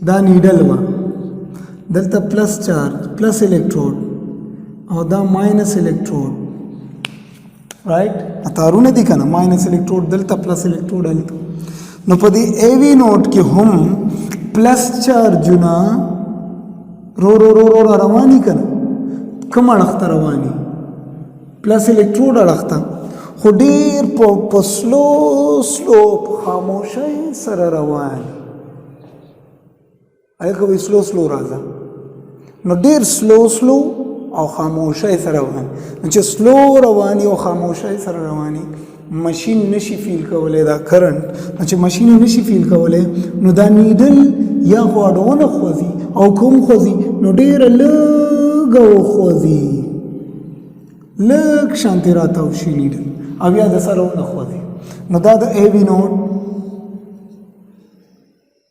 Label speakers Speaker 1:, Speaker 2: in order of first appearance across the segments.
Speaker 1: دا نیډل وا دلته پلس چارج پلس الکترود او دا ماینس الکترود رائټ تارونه دي کنه ماینس الکترود دلته پلس الکترود هلته نو په دې ای وی نوټ کې هم پلس چارجونه رو رو رو رو رواني کنه کوم اړخ ته رواني پلس الکترود اړخ ته خو ډیر په سلو خاموشۍ سره روان هغه وی سلو راځه نو ډیر سلو او خاموشۍ سره روان چې سلو رواني او خاموشۍ سره رواني ماشین نشي فیل کولای دا کرنٹ چې ماشین نشي فیل کولای نو دا نیډل یا غواړونه خوځي او کوم خوځي نو ډیر لږ خوځي لږ شانتي راتاو شي نیډل او بیا د سره ونه خوځي نو دا د ای وی نوټ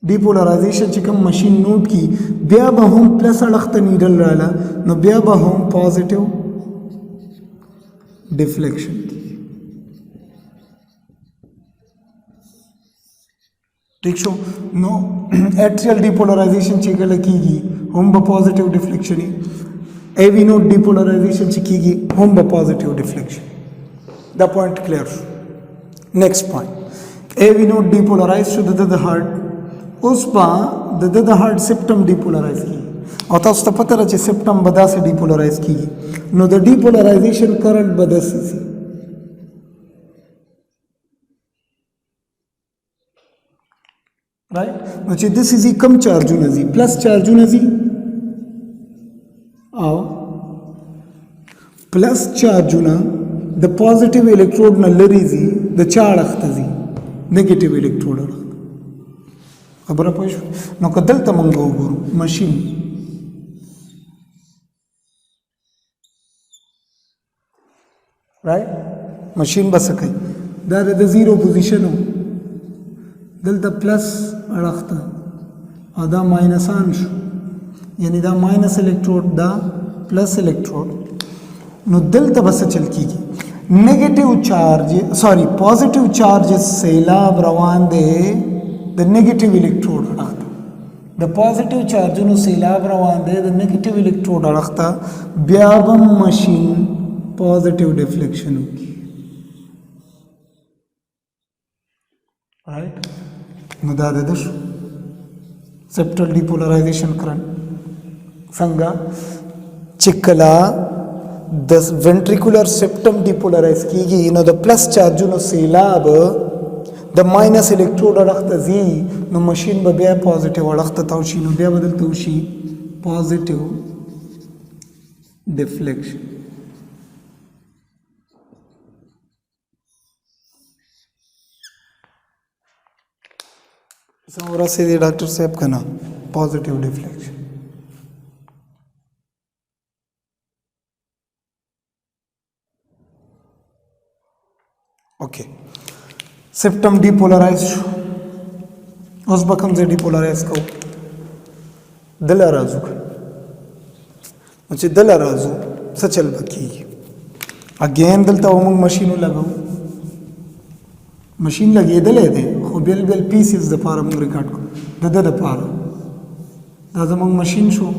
Speaker 1: ډیپولرایزیشن چې کوم ماشین نوټ کی بیا به هم پلس اړخ ته نیډل رااله نو بیا به هم پازیټیو ډیفلیکشن ٹھیک شو نو ایٹریل ډیپولرایزیشن چې کله کیږي هم به پازیټیو ډیفلیکشن ای وی نوټ ډیپولرایزیشن چې کیږي هم به پازیټیو ډیفلیکشن دا پوینټ کلیر شو نیکسٹ پوینٹ ای وی نوټ ډیپولرایز شو د هارت اوس به د هارت سپټم ډیپولرایز کیږي او تاسو ته پته ده چې سپټم به داسې ډیپولرایز کیږي نو د ډیپولرایزیشن کرنٹ به داسې شي right نو چې د سيزي کم چارجونه دي پلس چارجونه دي او پلس چارجونه د پوزټیو الکترود نه لري دي د چا اړخ ته دي نیگیټیو الکترود اړخ خبره پوه شو نو که دلته مونږ وګورو ماشین رائټ ماشین بس کوي دا د زیرو پوزیشن دلته پلس اړخ ته او دا ماینسان شو یعنی دا ماینس الکترود دا پلس الکترود نو دلته بس چل کیږي نیگیټیو چارج سوري پوزټیو چارج سیلاب روان دی د نیگیټیو الکترود اړخ ته د پوزټیو چارجونو سیلاب روان دی د نیگیټیو الکترود اړخ ته بیا به ماشین پوزټیو ډیفلیکشن وکړي رائټ نو دا د شو سپټل ډیپولرایزیشن کرنٹ څنګه چې کله د ventricular septum depolarize کیږي نو د پلس چارجونو سیلاب د ماینس الکترود اړخ ته ځي نو ماشین به بیا پازیټیو اړخ ته تاو شي نو بیا به دلته وشي پازیټیو ډیفلیکشن څومره سي دی ډاکټر صاحب کنه پازیټیو ډیفلیکشن اوکے سپټم ډیپولرایز شو اوس به کوم ځای ډیپولرایز کوو دله راځو چې دله راځو څه چل به کېږي اګین دلته موږ ماشین ولګو ماشین لګېدلی دی خو بیل بیل پیسز دپاره موږ ریکارډ کړو د ده دپاره دا زموږ ماشین شو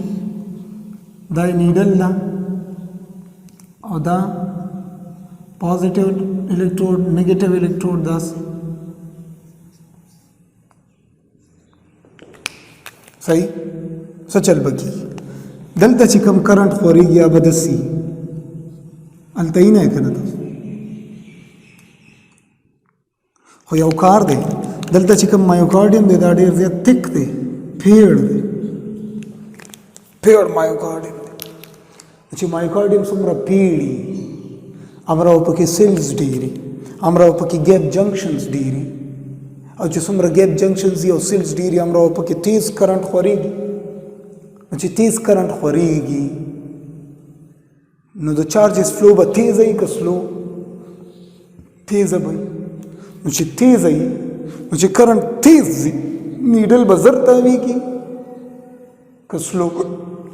Speaker 1: دا یې نیډل ده او دا پازیټیو الکترود نیگیټیو الکترود داس صحیح څه چل بکی دلته چې کوم کرنٹ خورېږي یا به داسې هلته یې نه کنه تاسو خو یو کار دی دلته چې کوم مایوکارډیم دی دا ډېر زیات تک دی پیړ دی پیړ مایوکارډیم دی چې مایوکارډیم څومره پیړي امراو پکې سیلز ډېري امراو پکې ګیپ جنکشنز ډېري او چې څومره ګیپ جنکشنز دي او سیلز ډېري امراو پکې تیز کرنٹ خورېږي چې تیز کرنٹ خورېږي نو د چارجز فلو به تیز وي که سلو تیزه به نو چې تیز وي نو چې کرنٹ تیز ځي نیډل به زر تاویږي که سلو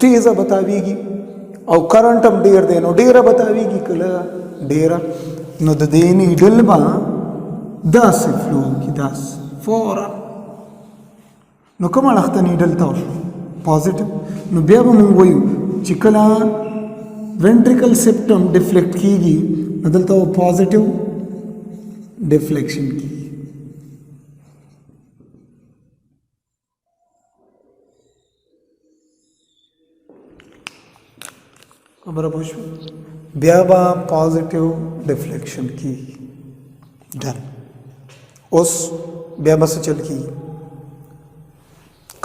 Speaker 1: تیزه به تاویږي او کرنٹ هم ډېر دی نو ډېره به تاویږي کله ډېره نو د دې نیډل به داسې فلو وکړي داسې فورا نو کوم اړخ ته نیډل ته وشو پازیټیو نو بیا به موږ وایو چې کله ventricle septum deflect کیږي نو دلته پازیټیو ډیفلیکشن کیږي خبره پوه شو بیا به پازیټیو ډیفلیکشن کیږي ډن اوس بیا به څه چل کیږي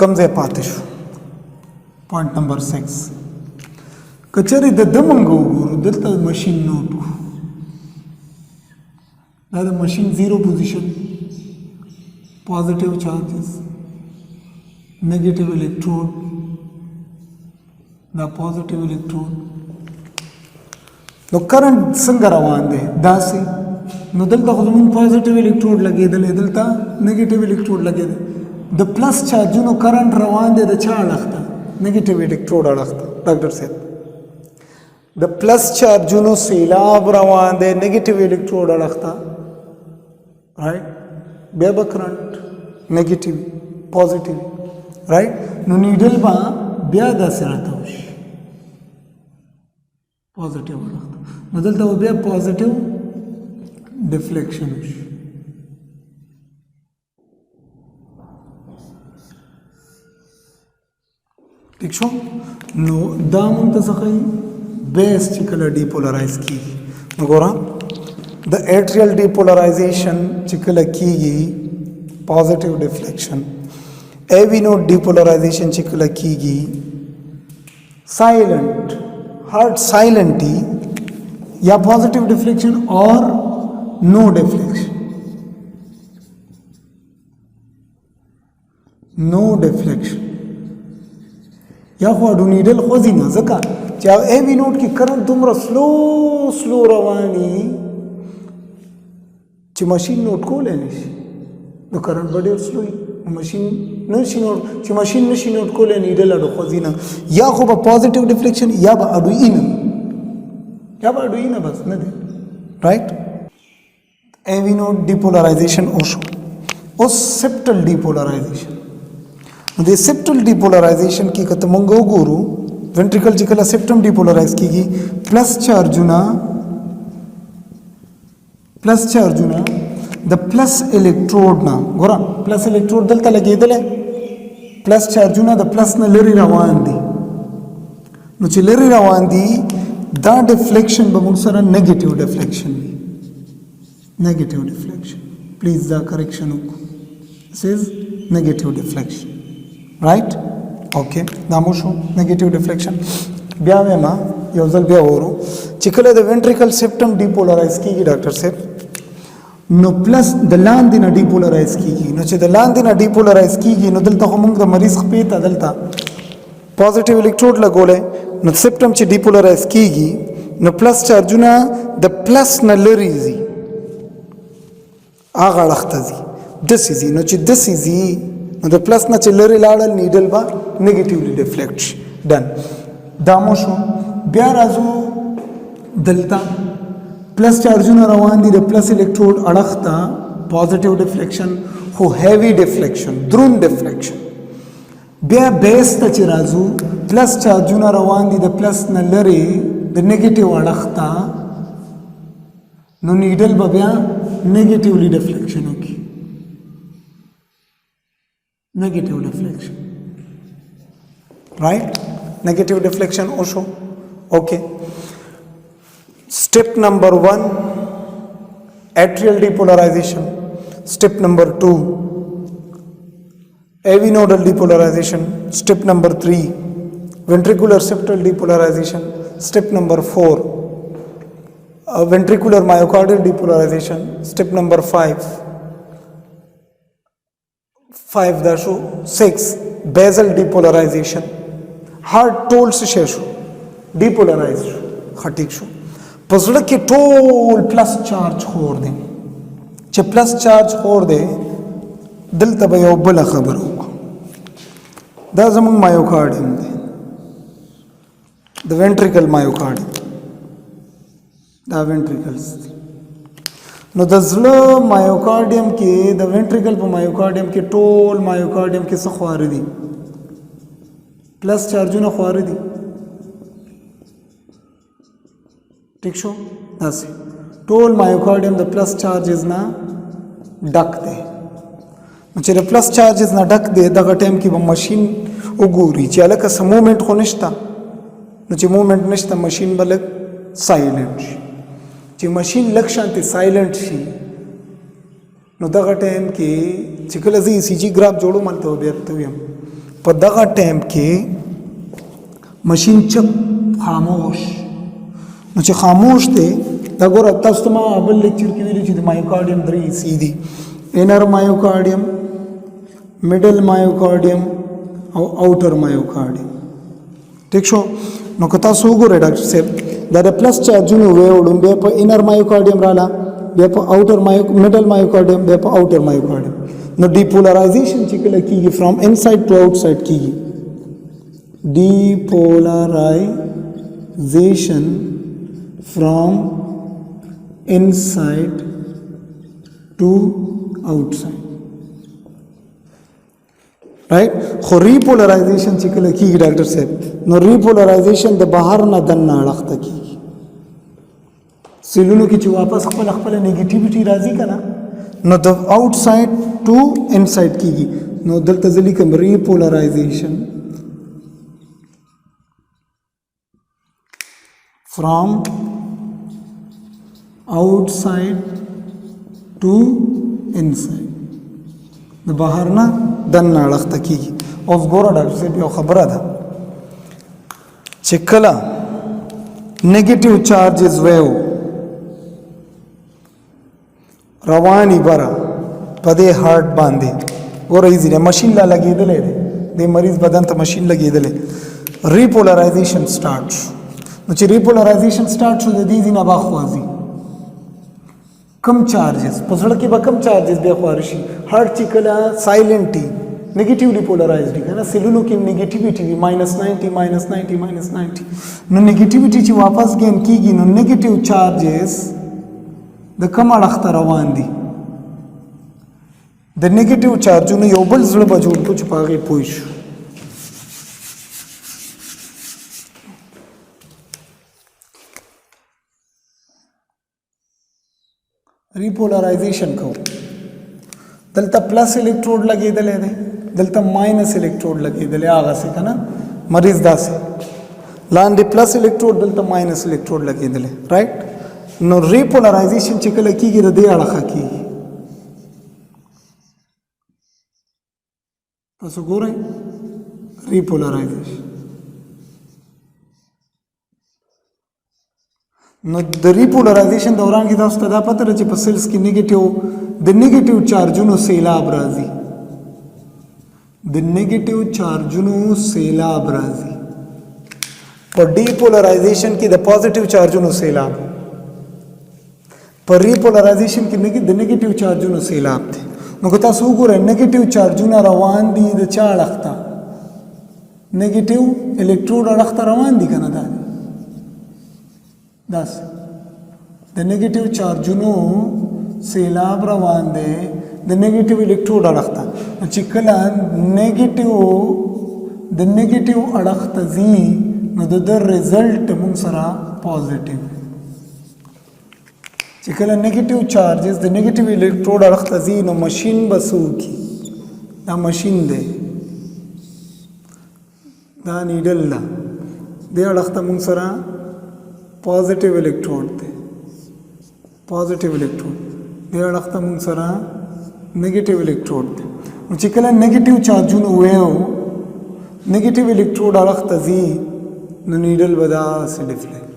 Speaker 1: کم ځای پاتې شو پوینټ نمبر 6 کچری د دمنګ وګورو دلته ماشین نوٹ دا د ماشین زیرو پوزیشن پازیټیو چارجز نیگیټیو الیکټروډ دا پازیټیو الیکټروډ نو کرنٹ څنګه روان دی داسې نو دلته خو زموږ پازیټیو الیکټروډ لګېدلی دلته نیگیټیو الیکټروډ لګېدلی د پلس چارجونو کرنٹ روان دی د چا اړخ ته نیگیټیو الیکټروډ اړخ ته ډاکټر صاحب د پلس چارجونو سیلاب روان دی نیگیټیو الیکټروډ اړخ ته رائټ بیا به کرنٹ نیگیټیو پازیټیو رائټ نو نیډل به بیا داسې راته وشي پازیټیو اړخ ته نو دلته به بیا پازیټیو ډیفلیکشن وشي ٹھیک شو نو دا مونږ ته څه ښایي بیس چې کله ډیپولرایز کیږي نو ګوره د ایټریل ډیپولرایزیشن چې کله کیږي پازیټیو ډیفلیکشن ایوی نوټ ډیپولرایزیشن چې کله کیږي سایلنٹ هارت سایلنٹ یا پازیټیو ډیفلیکشن اور نو ډیفلیکشن نو ډیفلیکشن یا خو اډو نیډل خوځي نه ځکه چې ایوی نوټ کې کرنٹ دومره سلو رواني چې ماشین نوٹ کولی نشي نو کرنٹ به ډېر سلو وي ماشین نشي نوٹ چې ماشین نشي نوٹ کولی نیډل اډو خوځي نه یا خو به پازیټیو ډیفلیکشن یا به اډوئی نه بس نه دی رائټ ایوی نوٹ ډیپولرایزیشن وشو اوس سیپټل ډیپولرایزیشن نو د سیپټل ډیپولرایزیشن کې کته مونږ وګورو ventricle چې کله سیپټم ډیپولرایز کیږي پلس چارجونه د پلس الیکټروډ نه ګوره پلس الیکټروډ دلته لګېدلی پلس چارجونه د پلس نه لرې روان دي نو چې لرې روان دي دا ډیفلیکشن به موږ سره نیگیټیو ډیفلیکشن وي نیگیټیو ډیفلیکشن پلیز دا کریکشن وکړو this is negative deflection right اوکے دا مو شو نیگیټیو ډیفلیکشن بیا ما یو ځل بیا ورو چې کله د وینټریکل سیپټم ډیپولرایز کیږي ډاکټر صاحب نو پلس د لاندې نه ډیپولرایز کیږي نو چې د لاندې نه ډیپولرایز کیږي نو دلته موږ د مریض خپې ته دلته پازیټیو الیکټروډ لګولې نو سیپټم چې ډیپولرایز کیږي نو پلس چارجونه د پلس نه لري ځي هغه اړخ ته ځي داسې ځي نو چې داسې ځي نو د پلس نه چې لرې لاړل نیډل به نیگیټیولی ډیفلیکټ شي ډن دا مو شو بیا راځو دلته پلس چارجونه روان دي د پلس الیکټروډ اړخ ته پازیټیو ډیفلیکشن خو هیوی ډیفلیکشن دروند ډیفلیکشن بیا بیس ته چې راځو پلس چارجونه روان دي د پلس نه لرې د نیگیټیو اړخ ته نو نیډل به بیا نیگیټیولی ډیفلیکشن وکړي negative deflection right negative deflection also okay step number 1 atrial depolarization step number 2 AV nodal depolarization step number 3 ventricular septal depolarization step number 4 ventricular myocardial depolarization step number 5 6 basal depolarization heart told se shu depolarized khatik shu پزړه کې ټول پلس چارج خور دي چې پلس چارج خور دي دلته به یو بل خبر وکړو دا زموږ مایوکارډیم دی د وینټریکل مایوکارډیم دا وینټریکلز دي نو د زړه مایوکارډیم کې د وینټریکل په مایوکارډیم کې ټول مایوکارډیم کې څه خواره دي پلس چارجونه خواره دي ٹھیک شو داسې ټول مایوکارډیم د پلس چارجز نه ډک دی نو چې د پلس چارجز نه ډک دی دغه ټایم کې به ماشین وګوري چې هلکه څه مومنټ خو نشته نو چې مومنټ نشته ماشین به لږ سایلنټ شي چې ماشین لږ شانتې سایلنټ شي نو دغه ټایم کې چې کله زه ECG ګراف جوړوم هلته به بیا درته ویم په دغه ټایم کې ماشین چپ خاموش نو چې خاموش دی دا ګوره تاسو ته ما بل لیکچر کې ویلي چې د مایوکارډیم 3 حصې دي انر مایوکارډیم میډل مایوکارډیم او آوټر مایوکارډیم ٹھیک شو نو که تاسو وګورئ ډاکټر صاحب دا د پلس چارجونه ویوړم بیا په انر مایوکارډیم رااله بیا په آوټر میډل مایوکارډیم بیا په آوټر مایوکارډیم نو ډیپولرایزیشن چې کله کیږي فرام انساید ټو آوټساید کیږي ډیپولرایزیشن فرام انساید ټو آوټساید رائٹ خو ریپولرائزیشن چې کله کیږي ډاکټر صاحب نو ریپولرائزیشن د بهر نه دننه اړخته کیږي سیلونو کې چې واپس خپل نیگیټیویټي راځي کنه نو د آوټ ساید ټو انساید کیږي نو دلته ځلې کوم ریپولرائزیشن فرام آوټ ساید ټو انساید د بهر نه دننه اړخته کیږي اوس ګوره ډاکټر صاحب یو خبره ده چې کله نیگیټیو چارجز ویو رواني بره په دې هارت باندې ګوره ایزي دی ماشین لا لګېدلی دی د مریض بدن ته ماشین لګېدلی ریپولرایزیشن سٹارټ شو نو چې ریپولرایزیشن سٹارټ شو د دې ځای نه به خوځي کم چارجز په زړه کې به کم چارجز بیا خواره شي هارت چې کله سایلنټ وي نیگیټیولی پولرایزډ وي که نه سیلونو کې نیگیټیویټي وي -90 -90 نو نیگیټیویټي چې واپس ګین کېږي نو نیگیټیو چارجز د کم اړخ ته روان دي د نیگیټیو چارجونو یو بل زړه به جوړ کړو چې په هغې پوه شو ریپولرایزیشن کو دلته پلس الیکټروډ لګېدلی دی دلته ماینس الیکټروډ لګېدلی هغسې که نه مریض داسې لاندې پلس الیکټروډ دلته ماینس الیکټروډ لګېدلی رایټ نو ریپولرایزیشن چې کله کېږي د دې اړخه کېږي تاسو ګورئ ریپولرایزیشن نو د ریپولرایزیشن دوران کې تاسو ته دا پته ده چې په سیلز کې د نیگیټیو چارجونو سیلاب راځي د نیگیټیو چارجونو سیلاب راځي په ډیپولرایزیشن کې د پازیټیو چارجونو سیلاب په ریپولرایزیشن کې د نیگیټیو چارجونو سیلاب دی نو که تاسو وګورئ نیگیټیو چارجونه روان دي د چا اړخ ته نیگیټیو الیکټروډ اړخ ته روان دي که نه دا داسې د نیگیټیو چارجونو سیلاب روان دی د نیگیټیو الیکټروډ اړخ ته چې کله د نیگیټیو اړخ ته ځي نو د ریزلټ موږ سره پازیټیو چې کله نیگیټیو چارجز د نیگیټیو الیکټروډ اړخ ته ځي نو ماشین به څه وکړي دا ماشین دی دا نیډل ده دې اړخ ته موږ سره پازیټیو الیکټروډ دی پازیټیو الیکټروډ دې اړخ ته موږ سره نیگیټیو الیکټروډ دی نو چې کله نیگیټیو چارجونه ویو نیگیټیو الیکټروډ اړخ ته ځي نو نیډل به داسې ډیفلیکټ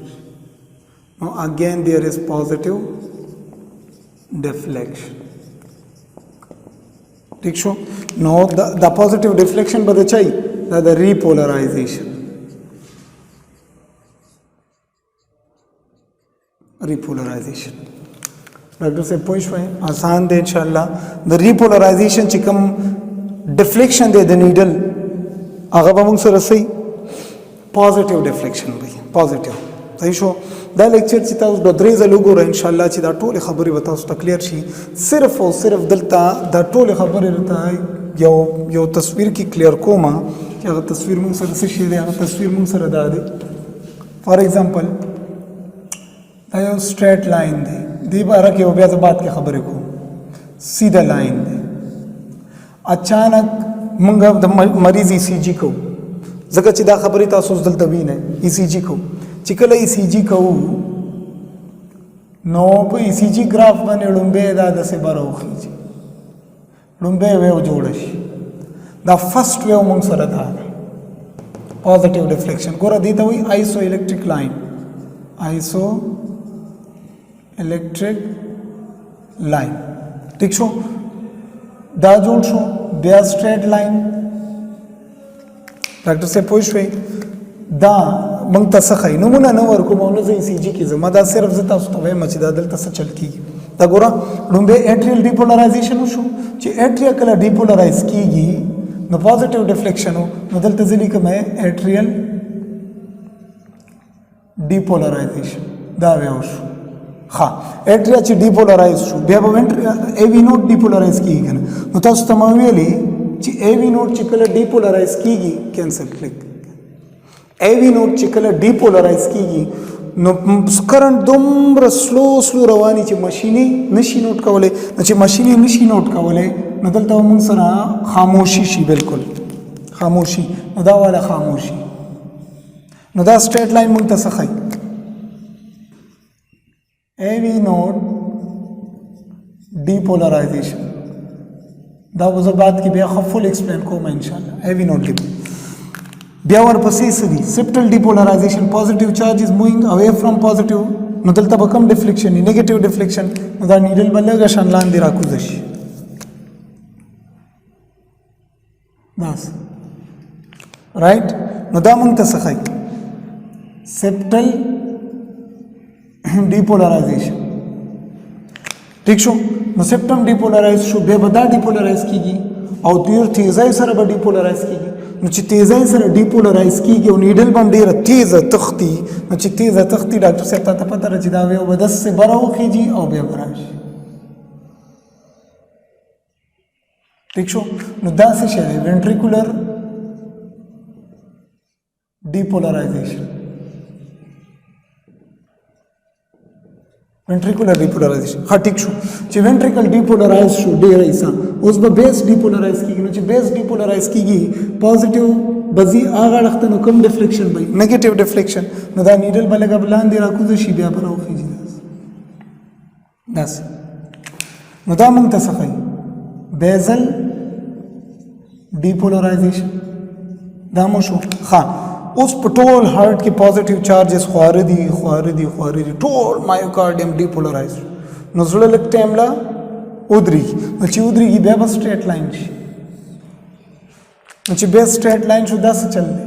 Speaker 1: نو اگین دیر از پازیټیو ډیفلیکشن ٹھیک شو نو دا پازیټیو ډیفلیکشن به د چای دا د ریپولرایزیشن ریپولرایزیشن ډاکټر صاحب پوه شوئ آسان دی انشاءالله د ریپولرایزیشن چې کوم ډیفلیکشن دی د نیډل هغه به موږ سره صحیح پازیټیو ډیفلیکشن وي پازیټیو صحیح شو دا لیکچر چې تاسو د درې ځله وګورئ ان شاء الله چې دا ټول خبرې به تاسو ته کلیر شي. صرف او صرف دلته دا ټول خبرې راته یو تصویر کې کلیر کوم چې هغه تصویر موږ سره څه شي دی. هغه تصویر موږ سره دا دی. فار ایگزامپل دا یو سټریټ لاین دی. دې باره کې بیا زه بعد کې خبرې کوم. سیده لاین دی. اچانک موږ د مریض ECG کوو ځکه چې دا خبرې تاسو دلته وینئ. ECG کوو چې کله ECG کوو نو په ECG ګراف باندې لومبه دا داسې به راوخیږي. لومبه ویو جوړه شي. دا فرست ویو موږ سره دا پازیټیو ډیفلیکشن. ګوره دې ته وایي آیسو الکتریک لاین. آیسو الکتریک لاین. ٹھیک شو دا جوړ شو. بیا سټریټ لاین. ډاکټر صاحب پوه شوئ دا موږ ته څه ښایي. نومونه نه ورکوم او نه زه ECG کې ځم. دا صرف زه تاسو ته وایم چې دا دلته څه چل کېږي. دا ګوره لومبی ایټریل ډیپولرایزیشن وشو چې ایټریا کله ډیپولرایز کېږي نو پازیټیو ډیفلیکشن و. نو دلته زه لیکم ایټریل ډیپولرایزیشن. دا بیا وشو. ها ایټریا چې ډیپولرایز شو بیا به AV نوټ ډیپولرایز کېږي که نه. نو تاسو ته ما ویلې چې AV نوټ چې کله ډیپولرایز کېږي کینسل کلیک. AV نوټ چې کله ډیپولرایز کېږي نو کرنټ دومره سلو رواني چې ماشیني نشي نوټ کولی. نو چې ماشیني نشي نوټ کولی نو دلته موږ سره خاموشي شي. بالکل خاموشي. نو دا والا خاموشي. نو دا سټریټ لاین موږ ته څه ښایي. AV نوټ ډیپولرایزیشن. دا به زه بعد کې بیا فل ایکسپلین کوم ان شاء الله. AV نوټ بیا ورپسې څه دي. سپټل ډیپولرایزیشن. پازیټیو چارج از مووینګ اوے فرام پازیټیو. نو دلته به کوم ډیفلیکشن وي. نیګیټیو ډیفلیکشن. نو دا نیډل به لږه شان لاندې راکوزه شي. بس رائټ. نو دا موږ ته څه ښایي. سپټل ډیپولرایزیشن. ٹھیک شو. نو سپټم ډیپولرایز شو بیا به دا ډیپولرایز کېږي او ډېر تیزۍ سره به ډیپولرایز کېږي. نو چې تیزۍ سره ډیپولرایز کېږي او نیډل به هم ډېره تیزه تښتي. نو چې تیزه تښتي ډاکټر صاحب ته پته ده چې دا ویو به داسې به راوخیږي او بیا به راشي. ٹھیک شو. نو دا څه شی دی. وینټریکولر ډیپولرایزیشن. وینټریکولر ډیپولرایزیشن. ها ټیک شو. چې وینټریکل ډیپولرایز شو ډېر ایسا اوس به بیس ډیپولرایز کېږي. نو چې بیس ډیپولرایز کېږي پازیټیو بځي هغه اړخ ته نو کوم ډیفلیکشن وي. نیګیټیو ډیفلیکشن. نو دا نیډل به لږه لاندې راکوزه شي بیا به راوخیږي داسې. نو دا موږ ته څه ښایي. بیزل ډیپولرایزیشن. دا مو شو. ها اوس په ټول هارت کې پازیټیو چارجز خواره دي ټول مایوکارډیم ډیپولرایز. نو زړه لږ ټایم لا ودرېږي. نو چې ودرېږي بیا به سټریټ لاین شي. نو چې بیا سټریټ لاین شو دا څه چل دی.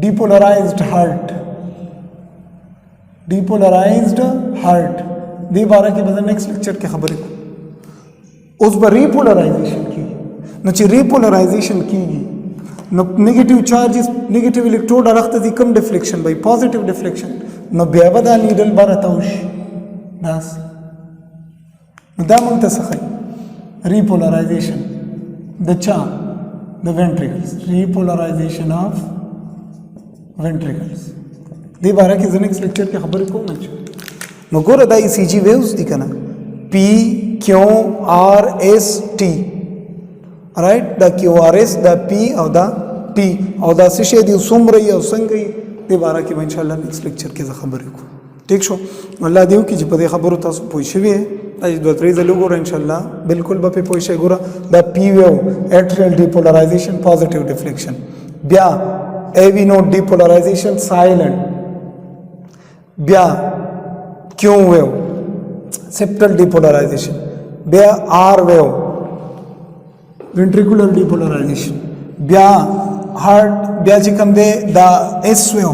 Speaker 1: ډیپولرایزډ هارت. ډیپولرایزډ هارت دې باره کې به زه نیکسټ لیکچر کې خبرې کوم. اوس به ریپولرایزیشن کېږي. نو چې ریپولرایزیشن کېږي نو نیگیټیو چارجز نیگیټیو الکتروډ اړخ ته ځي کوم ډیفلیکشن وي. پازیټیو ډیفلیکشن. نو بیا به دا نیډل به راتاو شي داسې. نو دا موږ ته څه ښایي. ریپولرایزیشن د چا د وینټریکلز. ریپولرایزیشن آف وینټریکلز دې باره کې زه نیکسټ لیکچر کې خبرې کوم. نو ګوره دا ECG ویوز دي که نه. PQRST رائٹ. دا QRS دا P او دا T او دا څه شی دی څومره یې او څنګه یې دې باره کې به انشاءالله نیکسټ لیکچر کې زه خبرې کوم. ٹھیک شو. الله دې وکړي چې په دې خبرو تاسو پوه شوي یې. دا دوه درې ځله وګوره انشاءالله بالکل به پرې پوه شئ. ګوره دا P ویو ایټریل ډیپولرایزیشن پازیټیو ډیفلیکشن. بیا AV نوټ ډیپولرایزیشن سایلنٹ. بیا Q ویو سپټل ډیپولرایزیشن. بیا R ویو ventricular depolarization. بیا هارت بیا چې کوم دی دا S ویو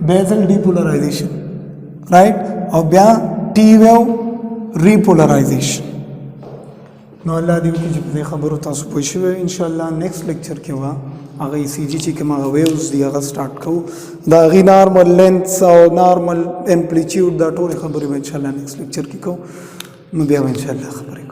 Speaker 1: basal depolarization right. او بیا T ویو repolarization. نو الله دې وکړي چې په دې خبرو تاسو پوه شئ. ان شاء الله نیکسټ لیکچر کې هغه ای سی جی چې کوم هغه ویوز دی هغه سٹارټ کوو دا غي نارمل لینث او نارمل امپلیټیوډ دا ټول خبرې به ان شاء الله نیکسټ لیکچر کې کوو نو بیا به ان شاء الله خبرې